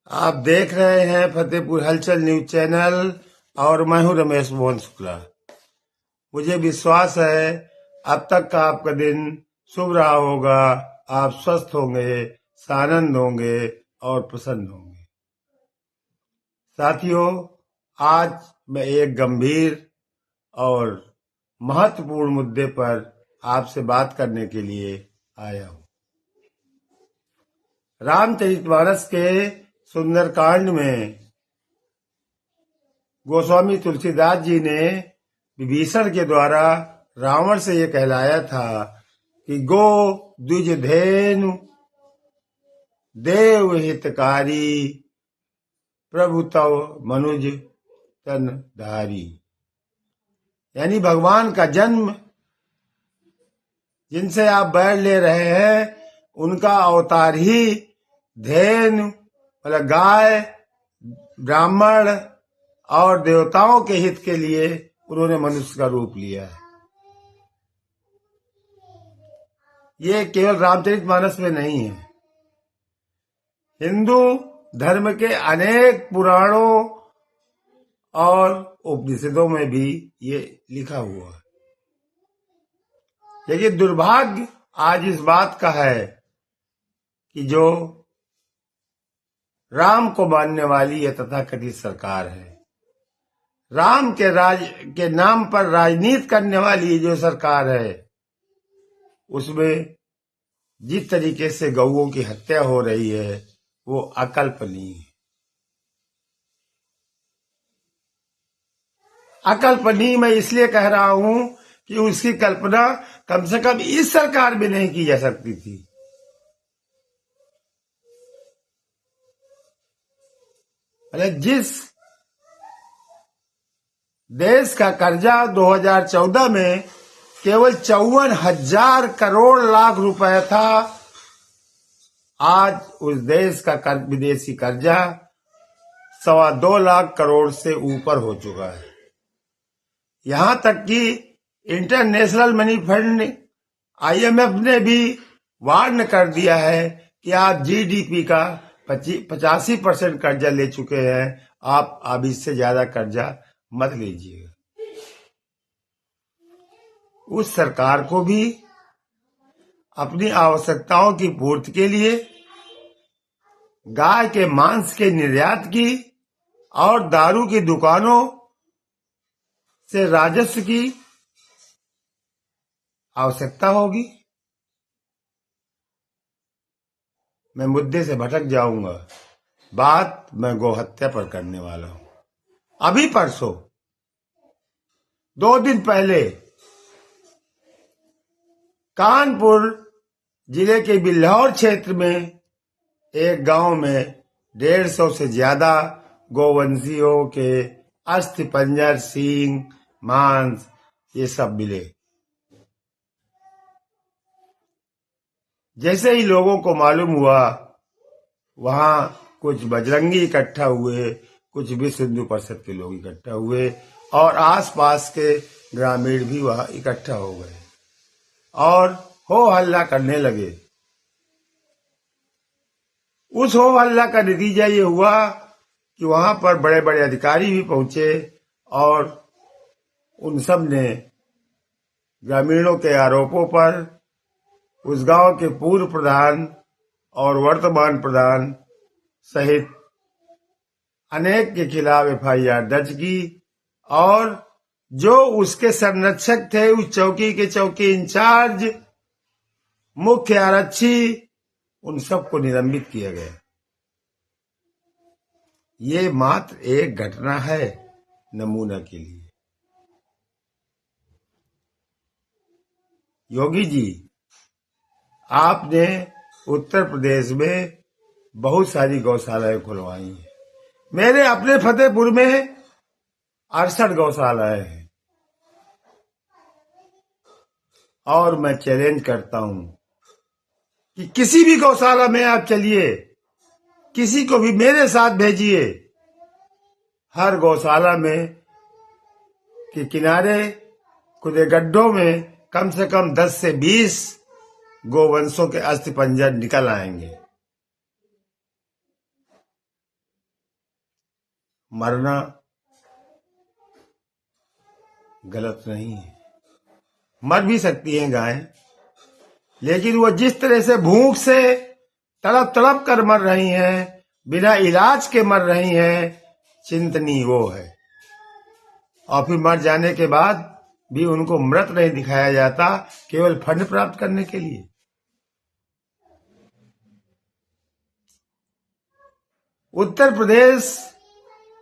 आप देख रहे हैं फतेहपुर हलचल न्यूज चैनल और मैं हूं रमेश मोहन शुक्ला। मुझे विश्वास है अब तक का आपका दिन शुभ रहा होगा। आप स्वस्थ होंगे, सानंद होंगे और प्रसन्न होंगे। साथियों, आज मैं एक गंभीर और महत्वपूर्ण मुद्दे पर आपसे बात करने के लिए आया हूं। रामचरितमानस के सुंदरकांड में गोस्वामी तुलसीदास जी ने विभीषण के द्वारा रावण से ये कहलाया था कि गो द्विज धेनु देव हितकारी प्रभु तव मनुज तन धारी, यानी भगवान का जन्म जिनसे आप बैर ले रहे हैं उनका अवतार ही धेनु मतलब गाय, ब्राह्मण और देवताओं के हित के लिए उन्होंने मनुष्य का रूप लिया है। ये केवल रामचरितमानस में नहीं है, हिंदू धर्म के अनेक पुराणों और उपनिषदों में भी ये लिखा हुआ है। लेकिन दुर्भाग्य आज इस बात का है कि जो राम को मानने वाली यह तथाकथित सरकार है, राम के राज के नाम पर राजनीति करने वाली जो सरकार है, उसमें जिस तरीके से गौओं की हत्या हो रही है वो अकल्पनीय है। अकल्पनीय मैं इसलिए कह रहा हूं कि उसकी कल्पना कम से कम इस सरकार में नहीं की जा सकती थी। जिस देश का कर्जा 2014 में केवल 54,000 करोड़ लाख रुपए था, आज उस देश का विदेशी कर्जा 2.25 लाख करोड़ से ऊपर हो चुका है। यहां तक कि इंटरनेशनल मनी फंड IMF ने भी वार्न कर दिया है कि आप GDP का 85% कर्जा ले चुके हैं, आप अब इससे ज्यादा कर्जा मत लीजिएगा। उस सरकार को भी अपनी आवश्यकताओं की पूर्ति के लिए गाय के मांस के निर्यात की और दारू की दुकानों से राजस्व की आवश्यकता होगी। मैं मुद्दे से भटक जाऊंगा। बात मैं गोहत्या पर करने वाला हूं। अभी परसों 2 दिन पहले कानपुर जिले के बिल्हौर क्षेत्र में एक गांव में 150 से ज्यादा गोवंशियों के अस्थि पंजर, सींग, मांस ये सब मिले। जैसे ही लोगों को मालूम हुआ, वहां कुछ बजरंगी इकट्ठा हुए, कुछ विश्व हिंदू परिषद के लोग इकट्ठा हुए और आसपास के ग्रामीण भी वहां इकट्ठा हो गए और हो हल्ला करने लगे। उस हो हल्ला का नतीजा ये हुआ कि वहां पर बड़े बड़े अधिकारी भी पहुंचे और उन सब ने ग्रामीणों के आरोपों पर उस गांव के पूर्व प्रधान और वर्तमान प्रधान सहित अनेक के खिलाफ FIR दर्ज की और जो उसके संरक्षक थे, उस चौकी के चौकी इंचार्ज, मुख्य आरक्षी, उन सबको निलंबित किया गया। ये मात्र एक घटना है नमूना के लिए। योगी जी, आपने उत्तर प्रदेश में बहुत सारी गौशालाएं खुलवाई हैं। मेरे अपने फतेहपुर में 68 गौशालाएं हैं और मैं चैलेंज करता हूं कि किसी भी गौशाला में आप चलिए, किसी को भी मेरे साथ भेजिए। हर गौशाला में के किनारे खुदे गड्ढों में कम से कम 10 से 20 गोवंशों के अस्थि पंजर निकल आएंगे। मरना गलत नहीं है। मर भी सकती हैं गायें, लेकिन वो जिस तरह से भूख से तड़प तड़प कर मर रही हैं, बिना इलाज के मर रही हैं, चिंतनीय वो है। और फिर मर जाने के बाद भी उनको मृत नहीं दिखाया जाता, केवल फंड प्राप्त करने के लिए। उत्तर प्रदेश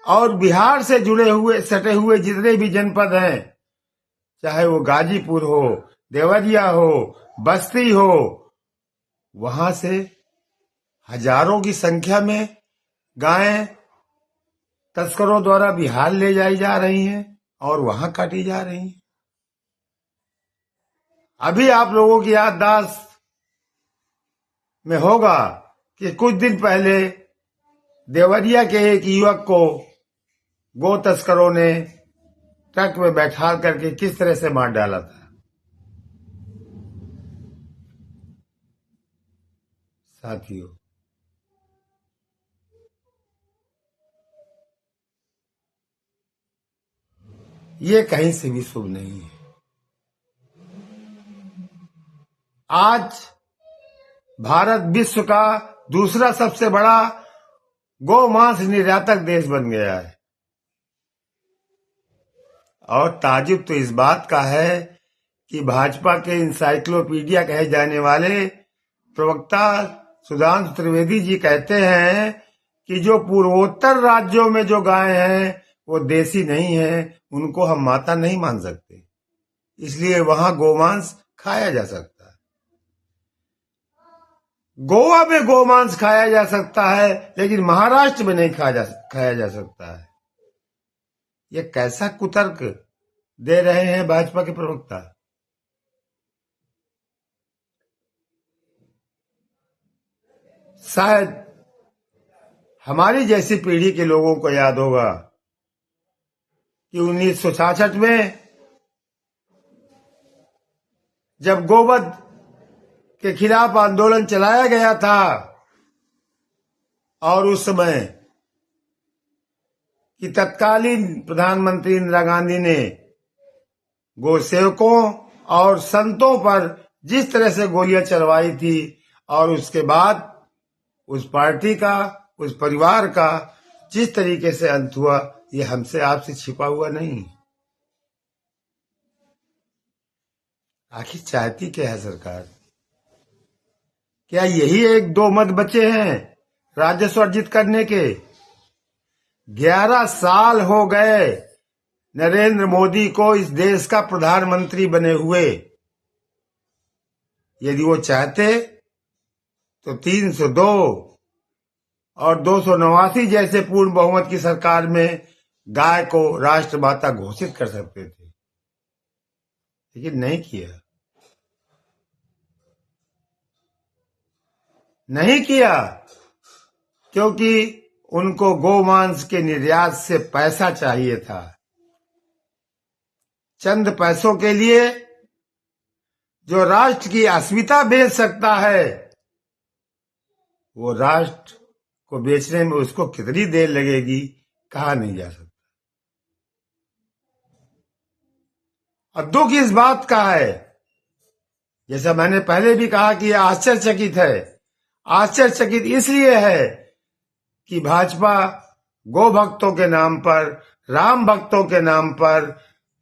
और बिहार से जुड़े हुए सटे हुए जितने भी जनपद हैं, चाहे वो गाजीपुर हो, देवरिया हो, बस्ती हो, वहां से हजारों की संख्या में गायें तस्करों द्वारा बिहार ले जाई जा रही हैं और वहां काटी जा रही हैं। अभी आप लोगों की याददाश्त में होगा कि कुछ दिन पहले देवरिया के एक युवक को गो तस्करों ने ट्रक में बैठा करके किस तरह से मार डाला था। साथियों, ये कहीं से भी शुभ नहीं है। आज भारत विश्व का दूसरा सबसे बड़ा गौ मांस निर्यातक देश बन गया है। और ताजुब तो इस बात का है कि भाजपा के इंसाइक्लोपीडिया कहे जाने वाले प्रवक्ता सुधांशु त्रिवेदी जी कहते हैं कि जो पूर्वोत्तर राज्यों में जो गायें हैं वो देसी नहीं है, उनको हम माता नहीं मान सकते, इसलिए वहां गोमांस खाया जा सकता है। गोवा में गोमांस खाया जा सकता है, लेकिन महाराष्ट्र में नहीं खाया जा सकता है। ये कैसा कुतर्क दे रहे हैं भाजपा के प्रवक्ता। शायद हमारी जैसी पीढ़ी के लोगों को याद होगा कि 1966 में जब गोवध के खिलाफ आंदोलन चलाया गया था और उस समय कि तत्कालीन प्रधानमंत्री इंदिरा गांधी ने गो सेवकों और संतों पर जिस तरह से गोलियां चलवाई थी, और उसके बाद उस पार्टी का, उस परिवार का जिस तरीके से अंत हुआ, ये हमसे आपसे छिपा हुआ नहीं। आखिर चाहती क्या है सरकार? क्या यही एक दो मत बचे हैं राजस्व अर्जित करने के? 11 साल हो गए नरेंद्र मोदी को इस देश का प्रधानमंत्री बने हुए। यदि वो चाहते तो 302 और 289 जैसे पूर्ण बहुमत की सरकार में गाय को राष्ट्रमाता घोषित कर सकते थे, लेकिन नहीं किया। नहीं किया क्योंकि उनको गोमांस के निर्यात से पैसा चाहिए था। चंद पैसों के लिए जो राष्ट्र की अस्मिता बेच सकता है, वो राष्ट्र को बेचने में उसको कितनी देर लगेगी कहा नहीं जा सकता। और दुख इस बात का है, जैसा मैंने पहले भी कहा कि यह आश्चर्यचकित है। आश्चर्यचकित इसलिए है कि भाजपा गो भक्तों के नाम पर, राम भक्तों के नाम पर,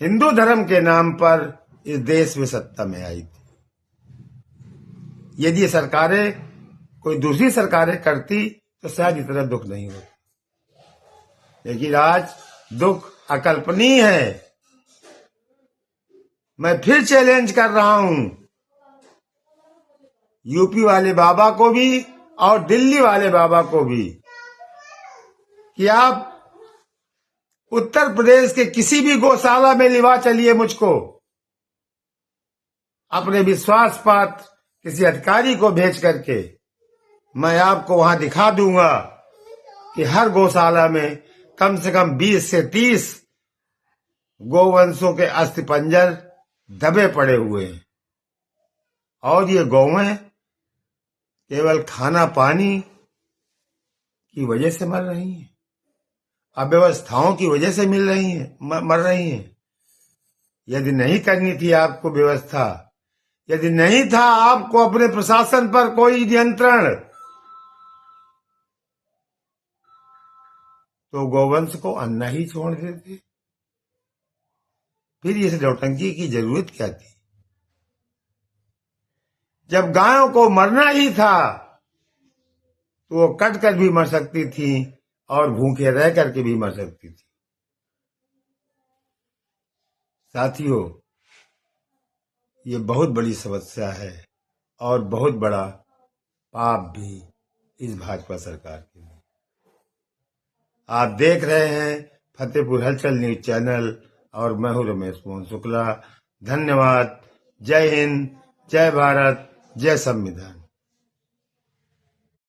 हिंदू धर्म के नाम पर इस देश में सत्ता में आई थी। यदि ये सरकारें कोई दूसरी सरकारें करती तो शायद इतना दुख नहीं होता, लेकिन आज दुख अकल्पनीय है। मैं फिर चैलेंज कर रहा हूं यूपी वाले बाबा को भी और दिल्ली वाले बाबा को भी कि आप उत्तर प्रदेश के किसी भी गौशाला में लिवा चलिए मुझको, अपने विश्वास पात्र किसी अधिकारी को भेज करके मैं आपको वहां दिखा दूंगा कि हर गौशाला में कम से कम 20 से 30 गोवंशों के अस्थिपंजर दबे पड़े हुए हैं, और ये गौएं केवल खाना पानी की वजह से मर रही हैं। अव्यवस्थाओं की वजह से मिल रही हैं, मर रही हैं। यदि नहीं करनी थी आपको व्यवस्था, यदि नहीं था आपको अपने प्रशासन पर कोई नियंत्रण, तो गौवंश को अन्ना ही छोड़ देते। फिर इस नौटंकी की जरूरत क्या थी? जब गायों को मरना ही था तो वो कट कर भी मर सकती थी और भूखे रह करके भी मर सकती थी। साथियों, ये बहुत बड़ी समस्या है और बहुत बड़ा पाप भी इस भाजपा सरकार के लिए। आप देख रहे हैं फतेहपुर हलचल न्यूज चैनल और मैं हूं रमेश मोहन शुक्ला। धन्यवाद। जय हिंद, जय भारत, जय संविधान।